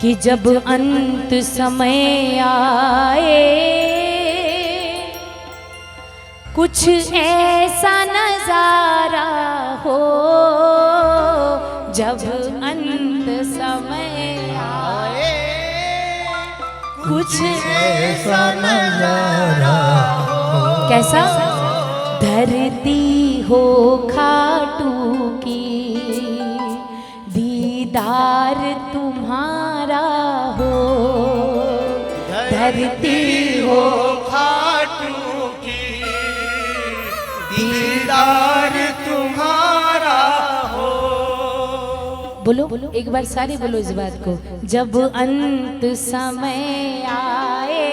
कि जब अंत समय आए कुछ ऐसा नजारा हो, जब अंत समय आए कुछ ऐसा नजारा हो। कैसा? धरती हो खाटू की, दीदार तुम्हारा हो। धरती हो खाटू की, दीदार तुम्हारा हो। बोलो बोलो एक बार सारे बोलो इस बात को। जब अंत समय आए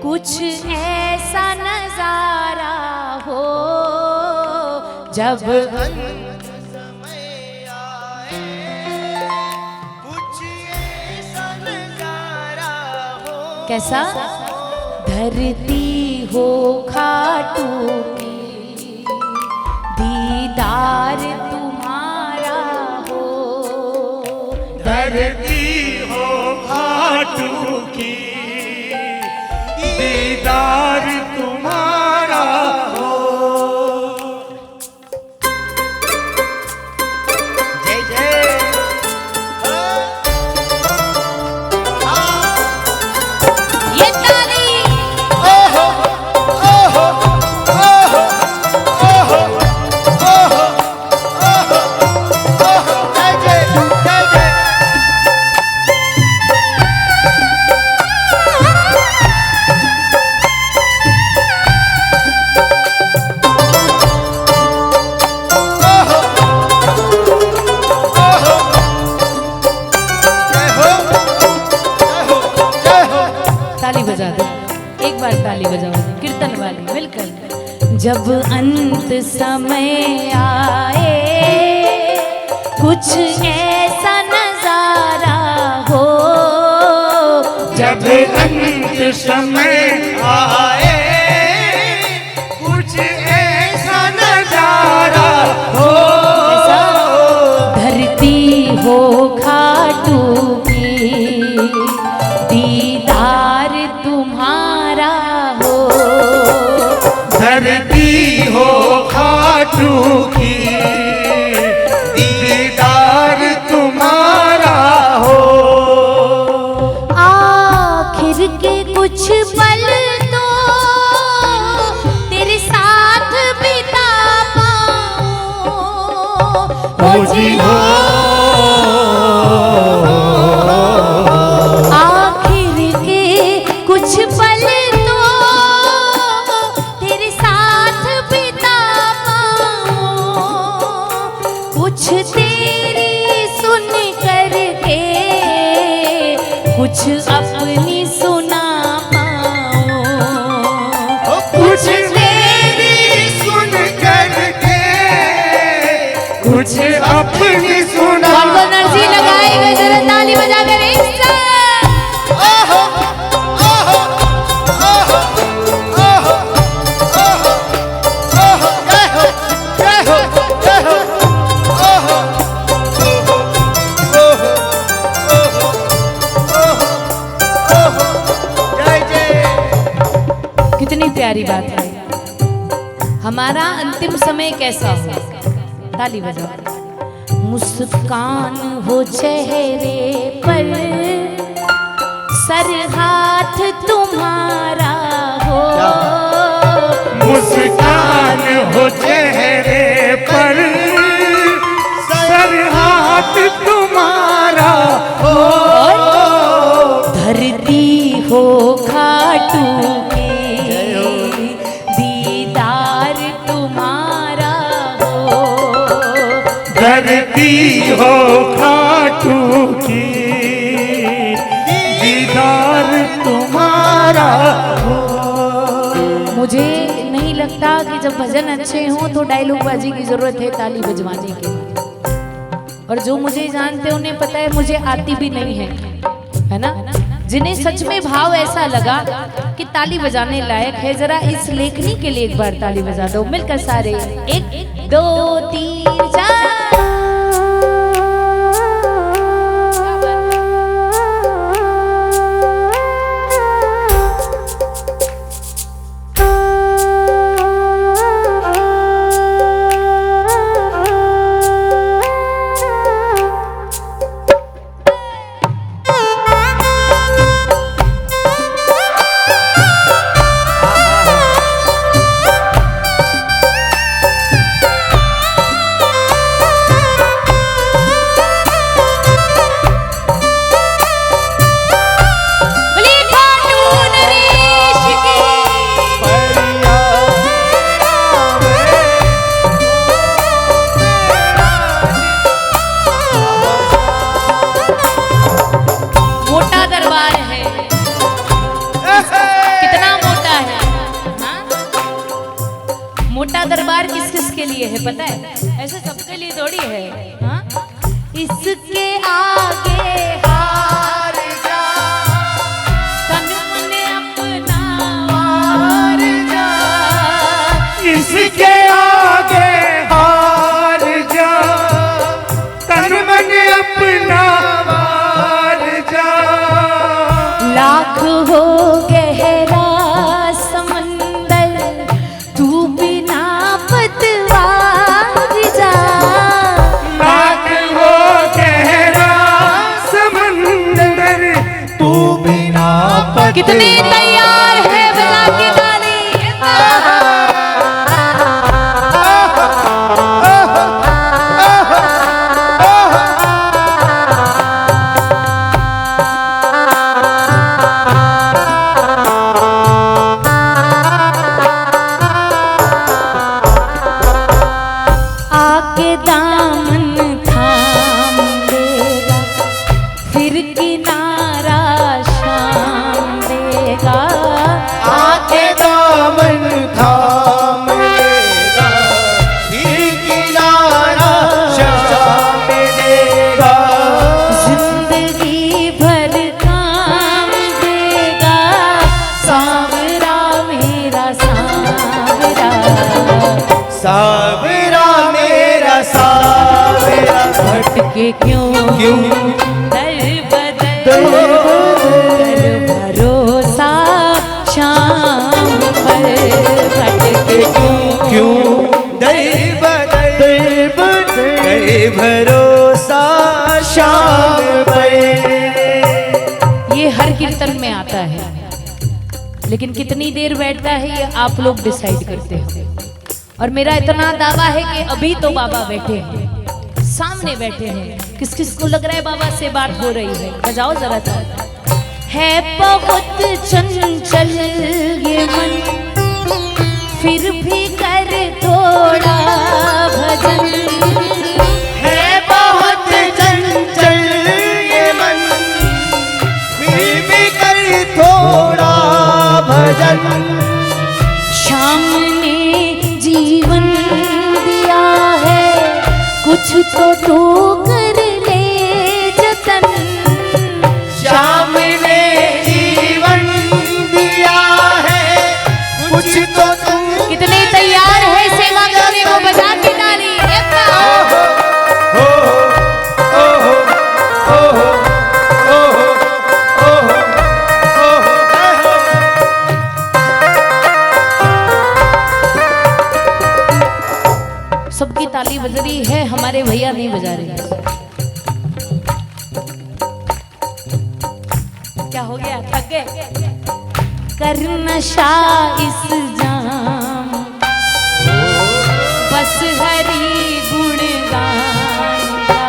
कुछ ऐसा नजारा हो, जब अंत समय आए कुछ ऐसा नजारा हो। कैसा? धरती हो खाटू की, दीदार तुम्हारा हो। धरती हो खाटू की, दीदार तुम्हारा हो। जय जय। ये ताली ओहो ओहो ओहो ओहो ओहो ओहो ओहो। जय जय जय जय। ओहो ओहो। जय हो जय हो जय हो। ताली बजा दो, एक बार ताली बजाओ कीर्तन वाली मिलकर। जब अंत समय आए कुछ ऐसा नजारा हो, जब अंत समय आए कुछ ऐसा नजारा हो। धरती हो खाटू की, दीदार तुम्हारा हो। धरती हो खाटू की, दीदार तुम्हारा हो। आखिर के कुछ पल तो तेरे साथ बिता पाऊं। हो जी हो। आखिर के कुछ पल तो तेरे साथ बिता पाऊं। कुछ तेरी सुन करके कुछ अपनी सुना पाऊं। कुछ तेरी सुन करके कुछ अपनी सुना। एनर्जी लगाए हुए जरा ताली बजा कर एक साथ। ओहो ओहो ओहो ओहो ओहो ओहो। जय हो जय हो जय हो। ओहो ओहो ओहो ओहो ओहो ओहो। जय जय। कितनी प्यारी बात है। हमारा अंतिम समय कैसा हो? ताली बजाओ। मुस्कान हो चेहरे पर, सर हाथ तुम्हारा हो। मुस्कान हो चेहरे पर, सर हाथ तुम्हारा हो। धरती हो खाटू की, दीदार तुम्हारा हो। धरती हो खाटू की, दीदार तुम्हारा हो। मुझे नहीं लगता कि जब भजन अच्छे हों तो डायलॉग बाजी की जरूरत है ताली बजवाने के लिए। और जो मुझे जानते हैं उन्हें पता है मुझे आती भी नहीं है ना। जिन्हें सच में भाव ऐसा लगा कि ताली बजाने लायक है, जरा इस लेखनी के लिए एक बार ताली बजा दो मिलकर सारे। 1 2 3 4। दरबार किस किस के लिए है पता है? ऐसे सबके लिए थोड़ी है। हाँ? इसके आगे हार जा, तन मन अपना हार जा। इसके आगे हार जा, तन मन अपना हार जा। लाख हो गहरा समंदर, तू बिना पतवार जा। लाख हो गहरा समंदर, तू बिना पतवार। कितने तैयार है बजा के ताली? आके दामन थाम देगा, फिर किनारा शाम देगा। आके दामन थाम लेगा, फिर किनारा शाम देगा। जिंदगी भर काम देगा, सांवरा मेरा सांवरा। सावरा मेरा सावरा, भटके क्यों क्यों दर बदल, दर कर भरोसा शाम पर। भटके क्यों दर बदल, दर भरोसा शाम पर। ये हर कीर्तन में आता है, लेकिन कितनी देर बैठता है ये आप लोग डिसाइड करते हो। और मेरा इतना दावा है कि अभी तो बाबा बैठे हैं, सामने बैठे हैं। किस किस को लग रहा है बाबा से बात हो रही है? बजाओ जरा सा। है बहुत चंचल ये मन, फिर भी कर थोड़ा भजन। है बहुत चंचल ये मन, फिर भी कर थोड़ा भजन। श्याम ने जीवन दिया है, कुछ तो तू कर ले जतन। श्याम ने जीवन दिया है, कुछ तो तुम। कितने तैयार है सेवा करने को? बजा के ताली। हो हो हो हो सबकी ताली बज रही है, हमारे भैया नहीं बजा रहे। क्या हो गया? थक गए? कर नशा इस जाम, बस हरी गुणगान का।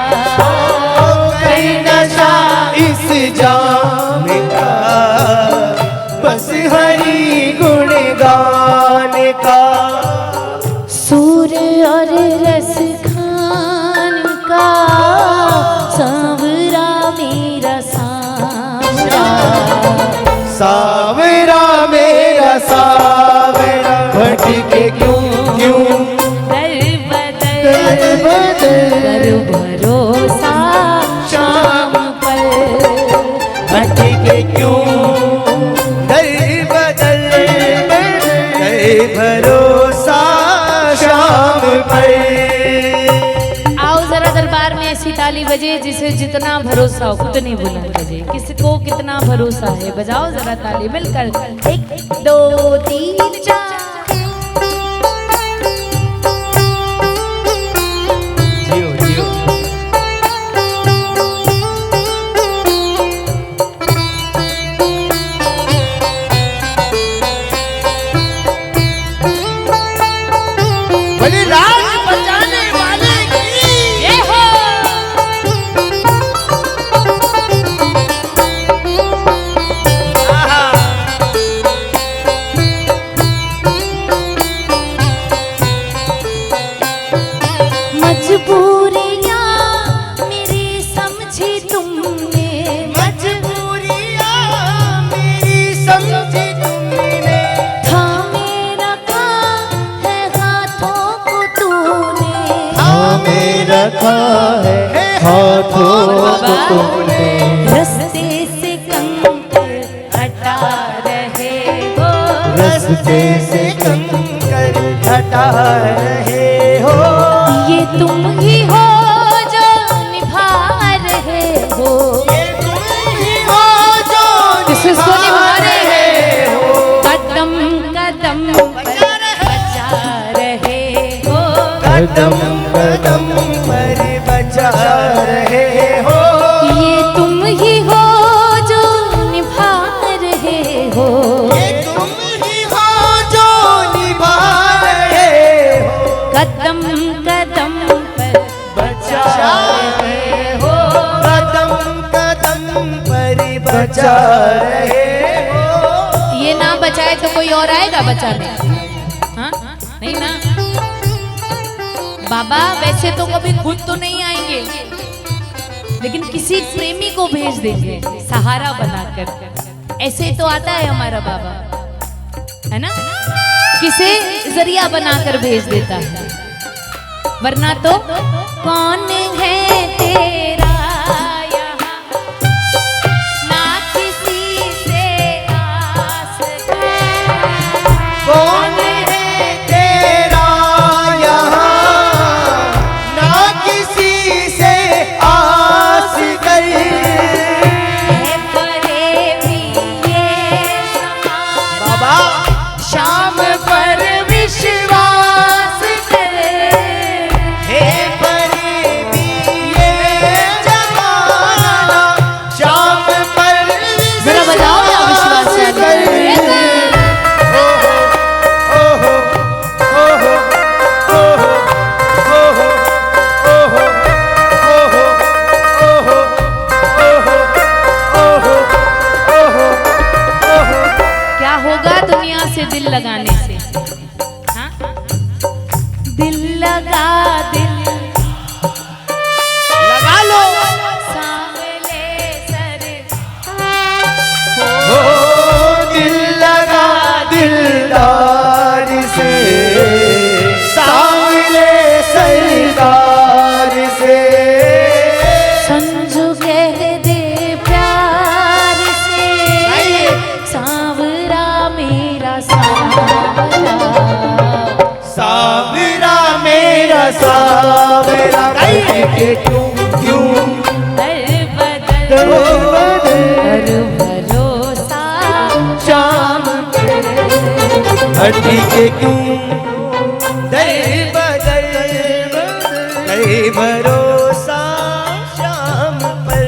कर नशा इस जाम का, बस हरि गुण गान का। सूर और रस खान का, सांवरा मेरा सांवरा। सावरा मेरा सावरा, भटके क्यों क्यों दर बदल, दर बदल, कर भरोसा शाम पर। भटके क्यों दर बदल, दर भरोसा शाम पर। आओ जरा दरबार में ऐसी ताली बजे जिसे जितना भरोसा हो उतनी बुलंद बजे। किसको कितना भरोसा है? बजाओ जरा ताली मिलकर। 1 2 3 4। जियो जियो बड़ी राज बचाने वाले की ये हो। कदम कदम पर बचा रहे हो। ये तुम ही हो जो निभा रहे हो, ये तुम ही हो जो निभा रहे हो। कदम कदम पर बचा रहे हो, कदम कदम पर बचा रहे हो। ये ना बचाए तो कोई और आएगा बचाने? हाँ नहीं ना। बाबा वैसे तो कभी खुद तो नहीं आएंगे, लेकिन किसी प्रेमी को भेज देंगे सहारा बनाकर। ऐसे तो आता है हमारा बाबा, है ना, किसे जरिया बनाकर भेज देता है। वरना तो कौन है तेरा यहाँ, ना किसी से आस है। कौन है तेरा यहाँ, ना किसी से आस कर। है फरेबी ये ज़माना, बाबा शाम पर विश्वास कर। हे फरेबी ये जमाना, शाम पर जरा बताओ क्या विश्वास है? ओहो ओहो ओहो ओहो ओहो ओहो ओहो ओहो ओहो ओहो। क्या होगा दुनिया से दिल लगाने से? हाँ? दिल लगा दिल लगा लो। सांवले सर, हो दिल लगा दिलदार से, सांवले सरदार से। संजू कह दे प्यार से, सांवरा मेरा सांवरा। सावरा मेरा सावरा, के क्यों क्यों दर बदल दर हर भरोसा शाम हड्डी के क्यों दर बदल दर भरोसा शाम पर।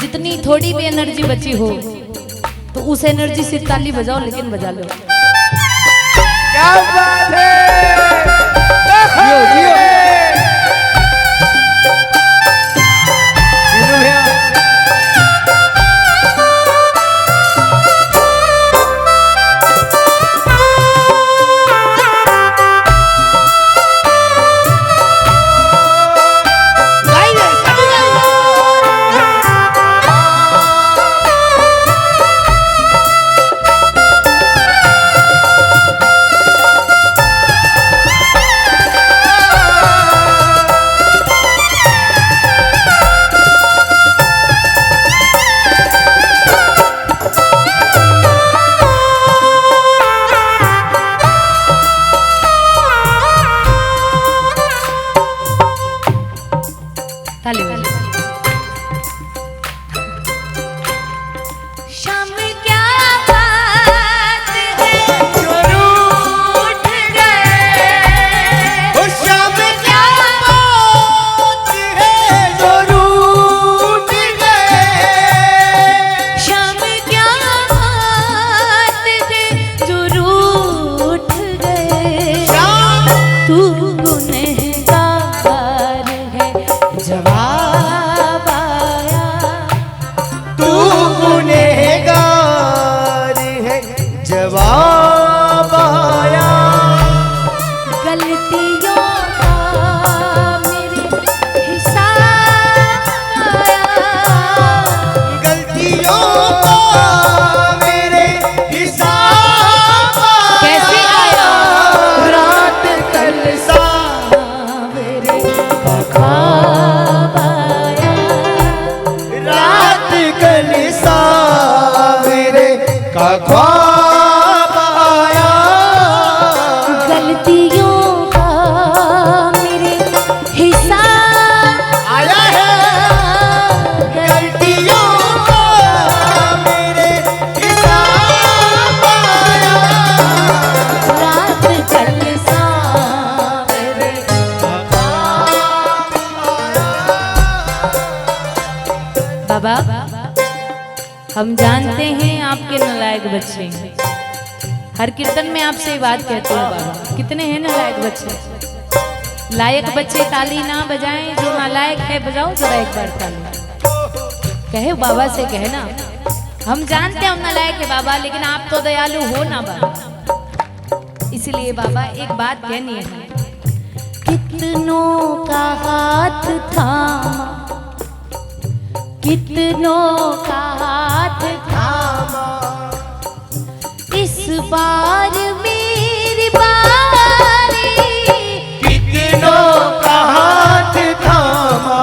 जितनी थोड़ी भी एनर्जी बची हो तो उस एनर्जी से ताली बजाओ, लेकिन बजा लो। क्या बात है। जियो जियो जियो भैया। गाइए, सभी गाइए। ताली बजाओ। शाम क्या बात है जो रूठ गए, ओ शाम क्या बात है जो रूठ गए। शाम क्या बात है जो रूठ गए। शाम तू गुनहगार है जवाब आया, तू गुनहगार है जवाब आया। गलतियों का मेरे हिसाब आया। गलतियों का मेरे हिसाब कैसे आया? रात कल सावेरे का ख्वाब आया। रात कल सावेरे का ख्वाब आया। गलतियों का मेरे हिसाब आया है। गलतियों का मेरे हिसाब आया। रात कल सावेरे बाबा हम जानते हैं आपके नालायक बच्चे हैं। हर कीर्तन में आपसे बात कहते हैं बाबा, कितने हैं नालायक बच्चे। लायक बच्चे ताली ना बजाएं, जो नालायक है बजाओ जरा एक बार ताली। कहे बाबा से कहना हम जानते हैं हम नालायक है बाबा, लेकिन आप तो दयालु हो ना बाबा। इसलिए बाबा एक बात कहनी है, कितनों का हाथ थामा, कितनों का हाथ थामा, इस बार मेरी बारी। कितनों का हाथ थामा,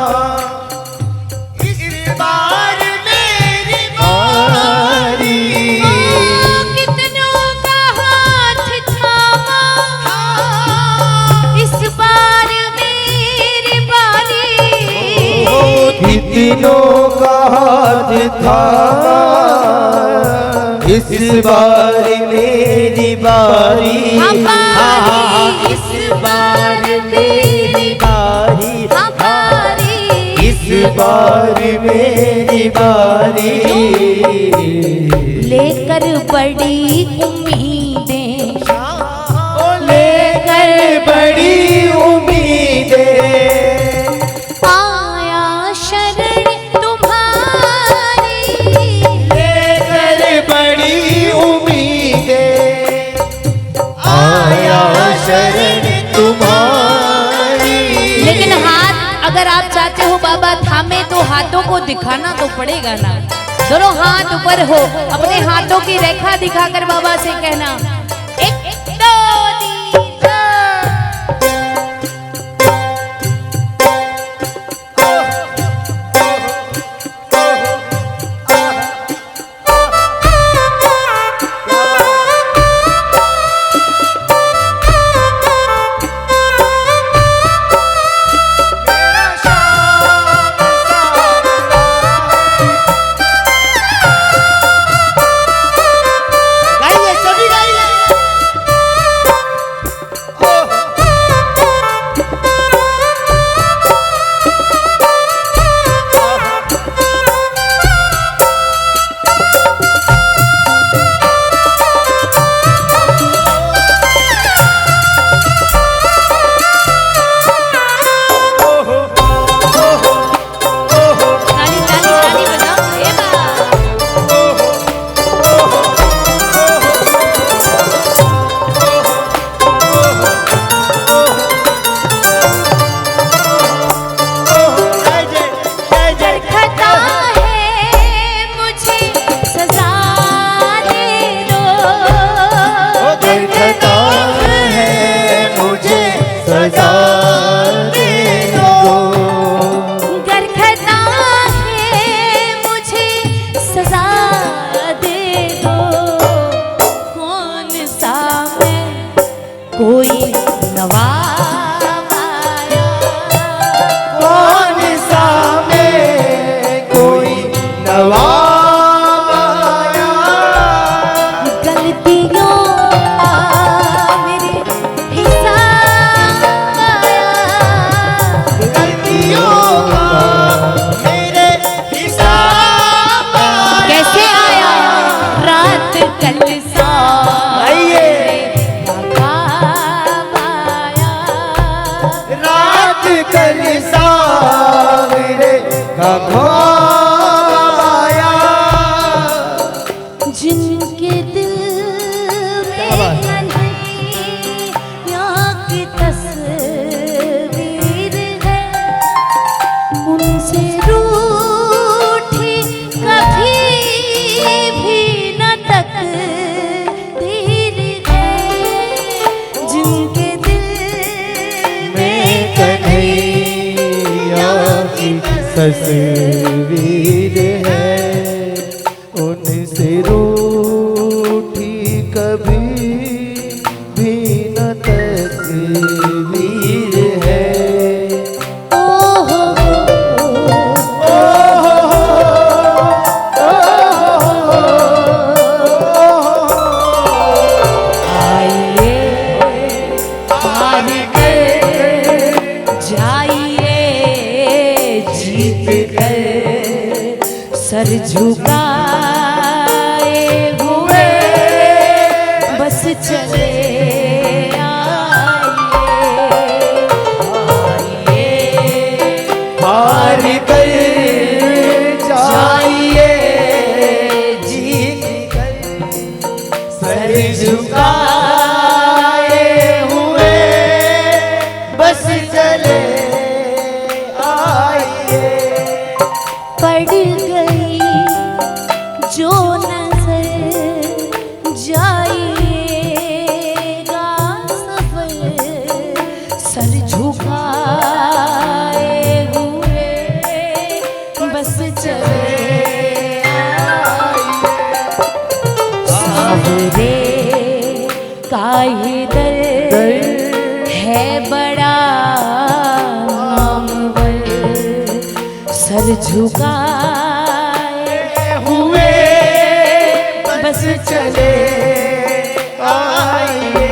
इस बार मेरी बारी। कितनों का हाथ थामा, इस बार मेरी बारी। कितनों का हाथ थामा, इस बार मेरी बारी। इस बार मेरी बारी, बारी, इस बार मेरी बारी। लेकर बड़ी उम्मीदें, लेकर बड़ी उम्मीदें, आया शरण तुम्हारी। लेकर बड़ी उम्मीदें, आया शरण तुम्हारी। लेकिन हाथ अगर आप चाहते हो बाबा थामे, तो हाथों को दिखाना तो पड़ेगा ना। दोनों हाथ ऊपर हो, अपने हाथों की रेखा दिखाकर बाबा से कहना, एक दो तीन गाइए, सभी गाइए। ताली ताली ताली बजाओ ए बा। जय जय जय जय। खता है मुझे सजा दे दो, दरखता है मुझे सजा दे दो। गरखता है मुझे सजा दे दो। कौन सा मैं कोई नवाब आया, कौन सा में कोई नवाब आया। गलतियों का मेरे हिसाब आया। गलतियों का मेरे हिसाब आया। कैसे आया रात कल सा आइए। ख्वाब आया। रात कल सावरे का ख्वाब आया। जिनके दिल में कन्हैया की तस्वीर है, उनसे रूठी कभी भी न तकदीर है। जिनके दिल में कन्हैया की तस्वीर है, उनसे रूठी कभी भी न तस्वीर है। जाइए जीत कर सर झुकाए हुए बस चले हार कर जाइए जीत कर सर झुकाए हुए बस चले आइए। पड़ गई जो नजर जाइएगा सफर सर झुकाए हुए बस चले सावरे का ये दर है बड़ा नामवर सर झुकाए हुए बस चले आइए।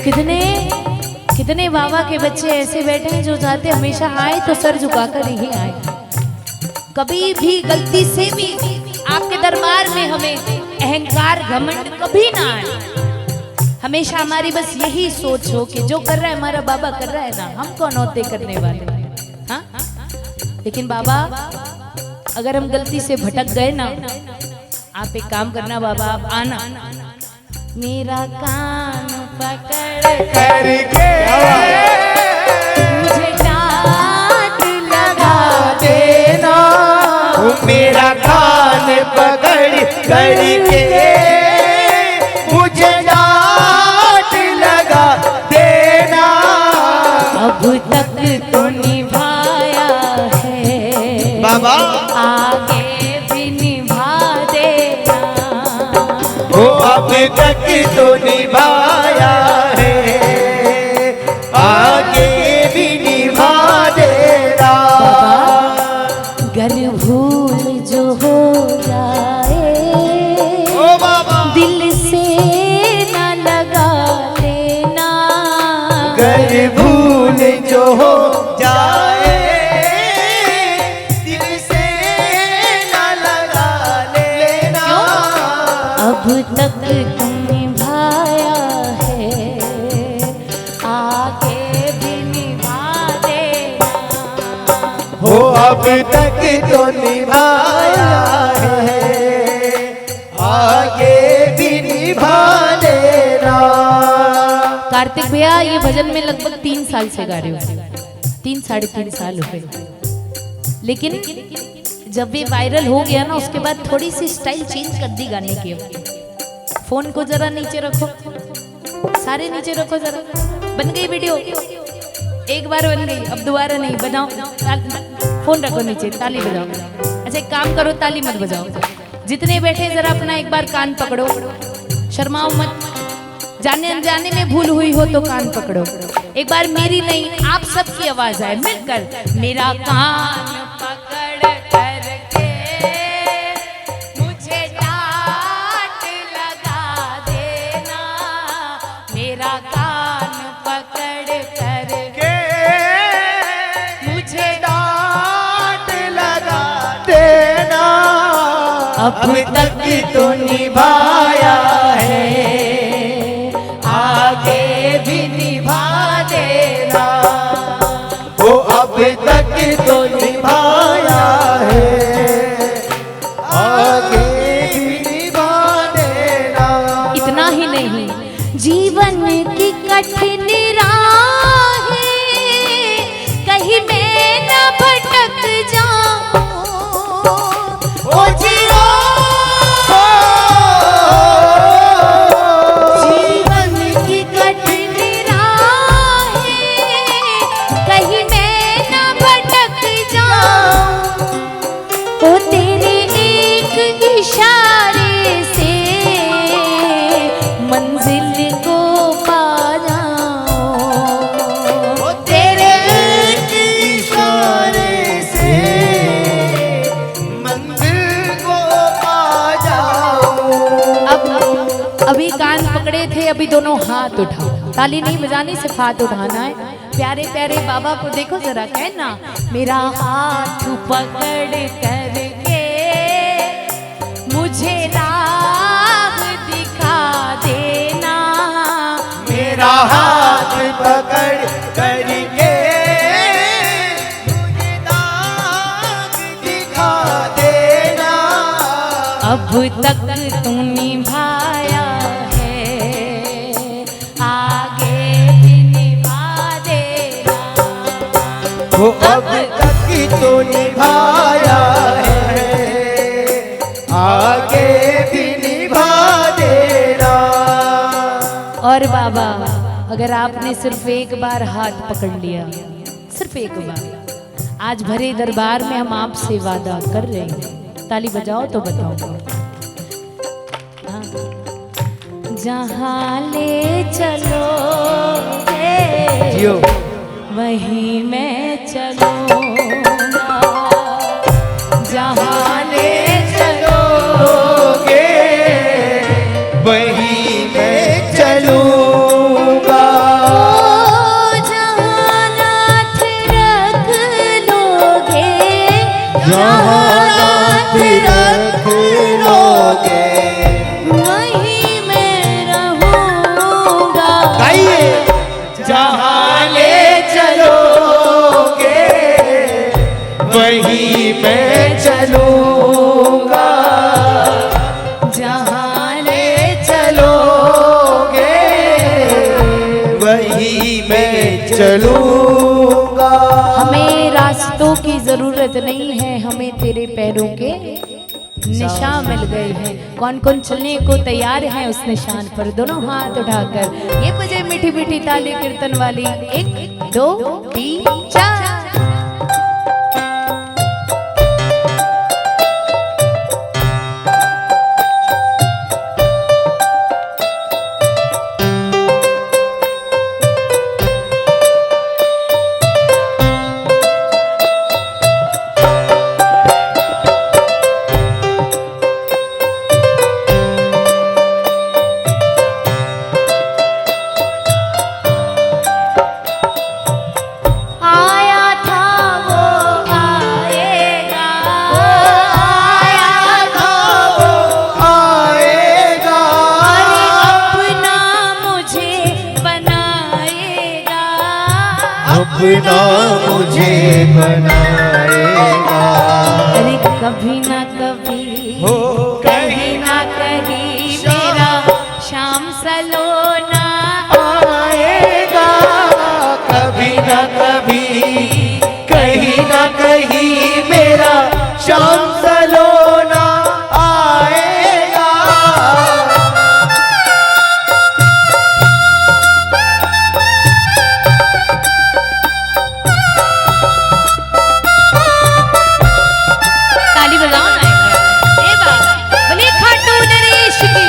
कितने कितने बाबा के बच्चे ऐसे बैठे हैं जो चाहते हमेशा आए तो सर झुकाकर ही आए, कभी भी गलती से भी आपके दरबार में हमें अहंकार घमंड कभी ना आए। हमेशा हमारी बस यही सोच हो कि जो कर रहा है हमारा बाबा कर रहा है ना, हम कौन होते करने वाले। हाँ लेकिन बाबा अगर हम गलती से भटक गए ना, आप एक काम करना बाबा, आप आना मेरा कान पकड़ करके मुझे डांट लगा देना मेरा कान पकड़ करके मुझे डांट लगा देना। अब तक तो निभाया है बाबा आगे भी निभा देना। वो अब तक तो निभाया है आगे भी निभा देना। गर भूल जो हो जाए ओ बाबा दिल से न लगा लेना। गर भूल जो हो जाए दिल से ना लगा लेना। अब तक तुम निभाया है आगे भी निभा देना। हो अब तक तो निभाया है आगे भी निभा देना। कार्तिक भैया ये भजन में लगभग 3 साल से गा रहे हो, 3 साढ़े 3 साल हुए, लेकिन जब ये वायरल हो गया ना उसके बाद थोड़ी सी स्टाइल चेंज कर दी गाने की। फोन को जरा नीचे रखो, सारे नीचे रखो जरा। बन गई वीडियो, एक बार बन गई, अब दोबारा नहीं। बजाओ फोन रखो नीचे, ताली बजाओ। अच्छा एक काम करो, ताली मत बजाओ, जितने बैठे जरा अपना एक बार कान पकड़ो, शर्माओ मत। जाने अनजाने में भूल हुई हो तो कान पकड़ो। एक बार मेरी नहीं आप सबकी आवाज आए मिलकर, मेरा कान पकड़ करके मुझे डांट लगा देना। मेरा कान पकड़ करके मुझे डांट लगा देना। अब तक तो निभाया है आगे भी निभा देना। वो अब तक तो निभाया है आगे भी निभा देना। इतना ही नहीं, जीवन की कठिन राहें कहीं मैं न भटक जाऊं। ओ जियो जीवन की कठिन राहें कहीं मैं न भटक जाऊं। ओ तेरे एक इशारे से मंजिल को पा जाऊं। ओ तेरे एक इशारे से मंजिल को पा जाऊं। अभी कान पकड़े थे, अभी दोनों हाथ उठाओ। ताली नहीं बजानी, सिर्फ हाथ उठाना है। प्यारे प्यारे बाबा को देखो जरा, कहना मेरा हाथ पकड़ करके अब तक तू निभाया है, आगे भी निभा देना। वो अब तक तो निभाया है, आगे भी निभा देना। और बाबा, अगर आपने सिर्फ एक बार हाथ पकड़ लिया, सिर्फ एक बार, आज भरे दरबार में हम आपसे वादा कर रहे हैं, ताली बजाओ तो बताओ। हाँ। जहाँ ले चलोगे जियो। वहीं मैं चलूँगा, जहाँ ले चलोगे वहीं मैं चलूँगा। जहाँ नाथ रख लोगे, जहाँ नाथ रख लोगे वहीं मैं रहूँगा। गाइए। जहाँ ले चलोगे वहीं मैं चलूँगा, जहाँ ले चलोगे वहीं मैं चलूँगा। हमें रास्तों की जरूरत नहीं है, हमें तेरे पैरों के निशान मिल गए हैं। कौन कौन चलने को तैयार है उस निशान पर? दोनों हाथ उठाकर ये बजे मीठी मीठी ताली कीर्तन वाली। 1 2 3 4। आया था वो आएगा, आया था वो आएगा, अरे अपना मुझे बनाएगा, अपना मुझे बनाएगा। अरे कभी ना कभी, हो कहीं ना कहीं मेरा शाम सलोना आएगा, कभी ना कभी, कहीं ना कहीं मेरा शाम सलोना आएगा। ताली बजाओ ना एक बार। ए बाबा, बोले खाटू नरेश की।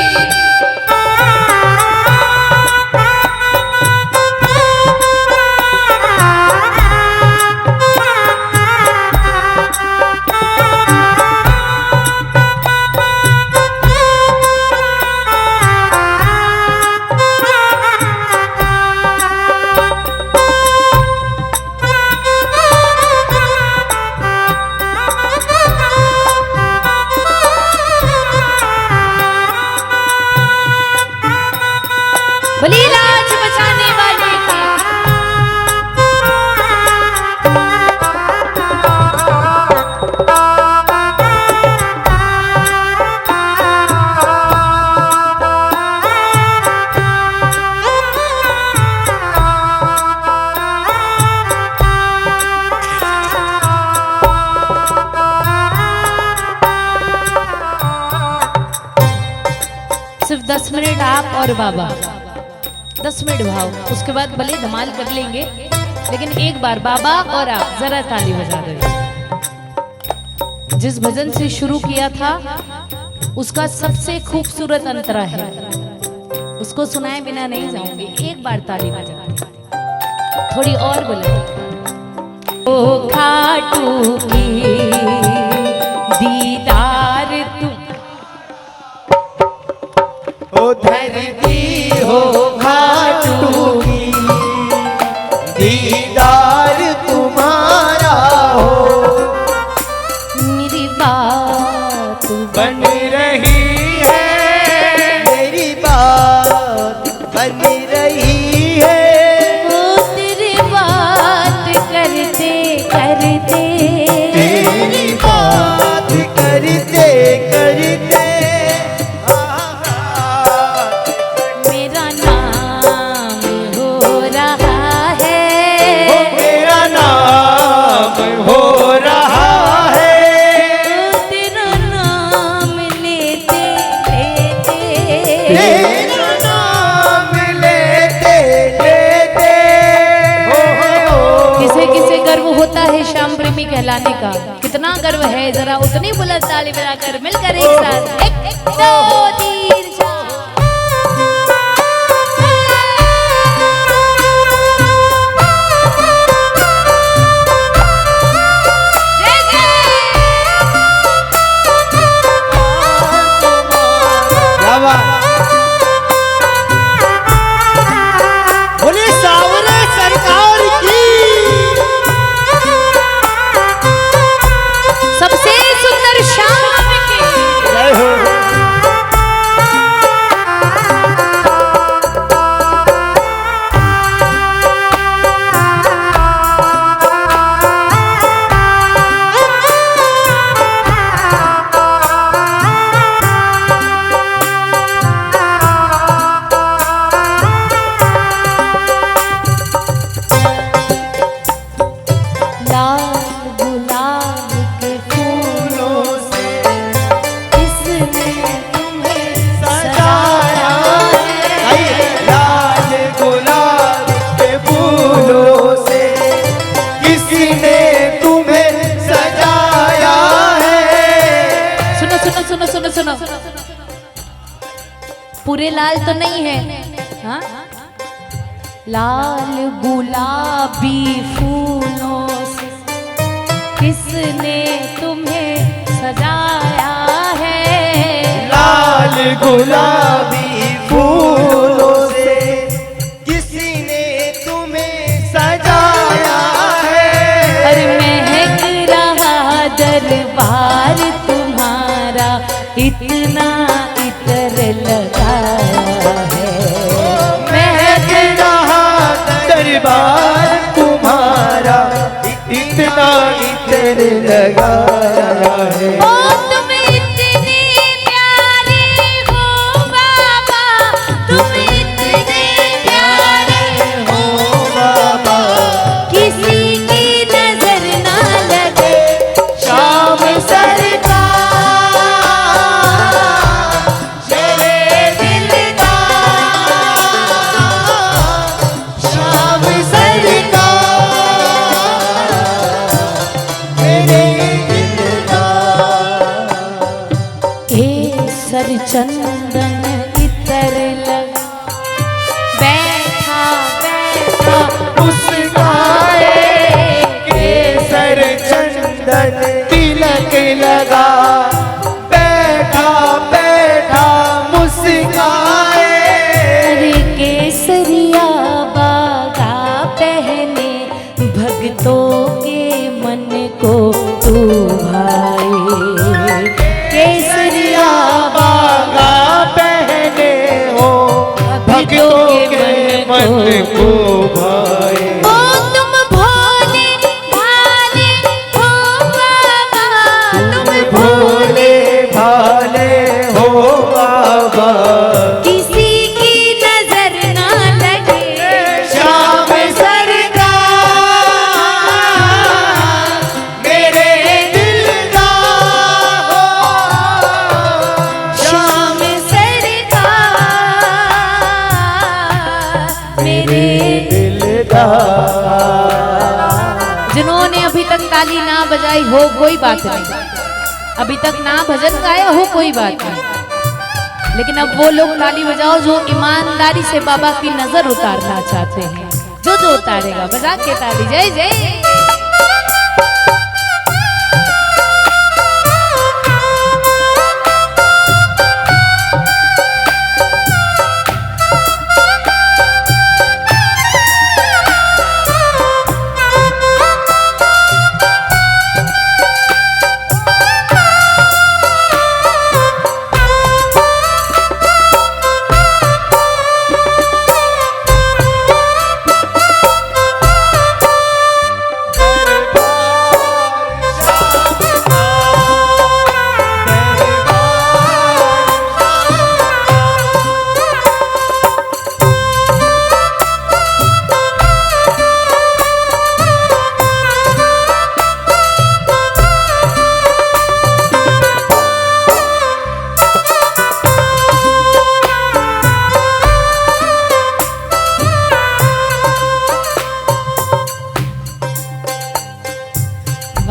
बोली लाज बचाने वाले की। सिर्फ 10 मिनट आप और बाबा, 10 मिनट भाव, उसके बाद भले धमाल कर लेंगे, लेकिन एक बार बाबा और आप जरा ताली बजा दो। जिस भजन से शुरू किया था उसका सबसे खूबसूरत अंतरा है, उसको सुनाए बिना नहीं जाऊंगी। एक बार ताली बजा, थोड़ी और बुलंद। ओ खाटू की दीदार तुम, ओ धरती हो खाटू की, दीदार तुम्हारा हो, मेरी बात बन रही है, मेरी बात बन रही है। वो तेरी बात करते करते, तेरी बात करते करते बजाने का कितना गर्व है, जरा उतनी बुलंद ताली बजाकर मिलकर एक साथ एक दो तीन चार। बोले सावरे सरकार की। सबसे सुंदर शाम की जय हो। पूरे लाल तो नहीं है, हाँ? लाल गुलाबी फूलों से किसने तुम्हें सजाया है। लाल गुलाबी फूलों से किसी ने तुम्हें सजाया है। अरे महक रहा दरबार तुम्हारा, इतना इतर लगाया है। महक रहा दरबार तुम्हारा, इतना इतर लगाया है। ओ तुम इतने प्यारे हो बाबा, तुम इतने प्यारे हो बाबा, किसी की नजर ना लगे शाम सरकार मेरे दिल का, शाम सरकार मेरे दिल का। केसर चंदन इतर लग बैठा बैठा मुस्काए, केसर चंदन तिलक लगा, बैठा बैठा मुस्काए। अरे केसरिया बागा पहने, भक्तों के मन को तू भाए। केसरिया बागा पहने हो, भक्तों के मन को भाए। ओ तुम भोले भाले हो बाबा, तुम भोले भाले हो बाबा, किसी की नजर ना लगे श्याम सरकार मेरे दिल का हो, शाम सरकार मेरे। दिल का। जिन्होंने अभी तक ताली ना बजाई हो कोई बात नहीं, अभी तक ना भजन गाया हो कोई बात नहीं, लेकिन अब वो लोग ताली बजाओ जो ईमानदारी से बाबा की नजर उतारना चाहते हैं। जो उतारेगा बजा के ताली। जय जय।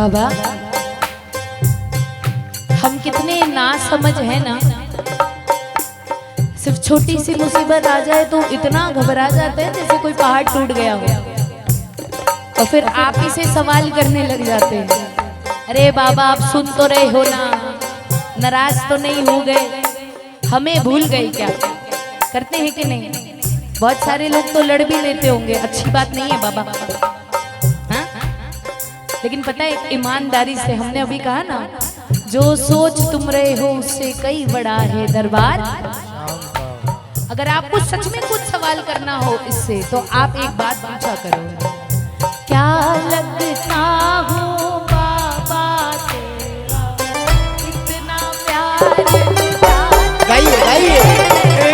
बाबा हम कितने ना समझ है ना, सिर्फ छोटी सी मुसीबत आ जाए तो इतना घबरा जाते हैं जैसे कोई पहाड़ टूट गया हो, और फिर आप ही से सवाल करने लग जाते हैं। अरे बाबा आप सुन तो रहे हो ना, नाराज तो नहीं हो गए, हमें भूल गए क्या? करते हैं कि नहीं? बहुत सारे लोग तो लड़ भी लेते होंगे, अच्छी बात नहीं है बाबा, हाँ? लेकिन पता है ईमानदारी से, हमने अभी कहा ना, जो सोच तुम रहे हो उससे कई बड़ा है दरबार। अगर आपको सच में कुछ सवाल करना हो इससे, तो आप एक बात पूछा करो, क्या लगता हूँ बाबा तेरा, इतना प्यार। गाइए गाइए।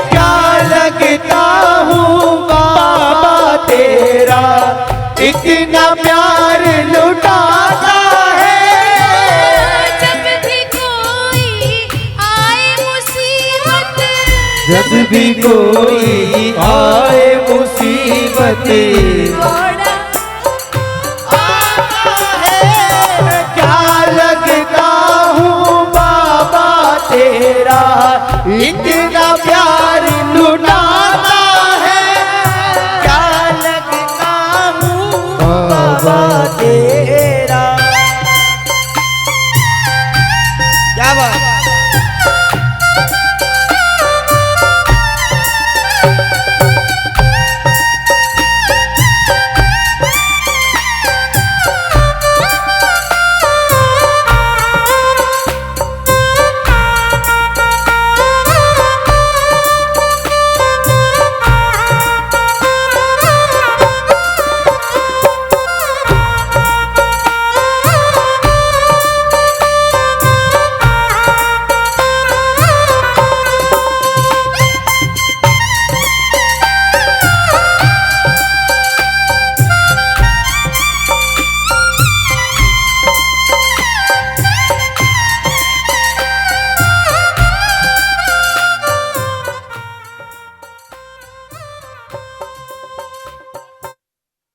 क्या लगता हूँ बाबा तेरा, इतना प्यार लुटाता है। जब भी कोई आए मुसीबत, जब भी कोई आए मुसीबत थोड़ा आता है। क्या लगता हूँ बाबा तेरा,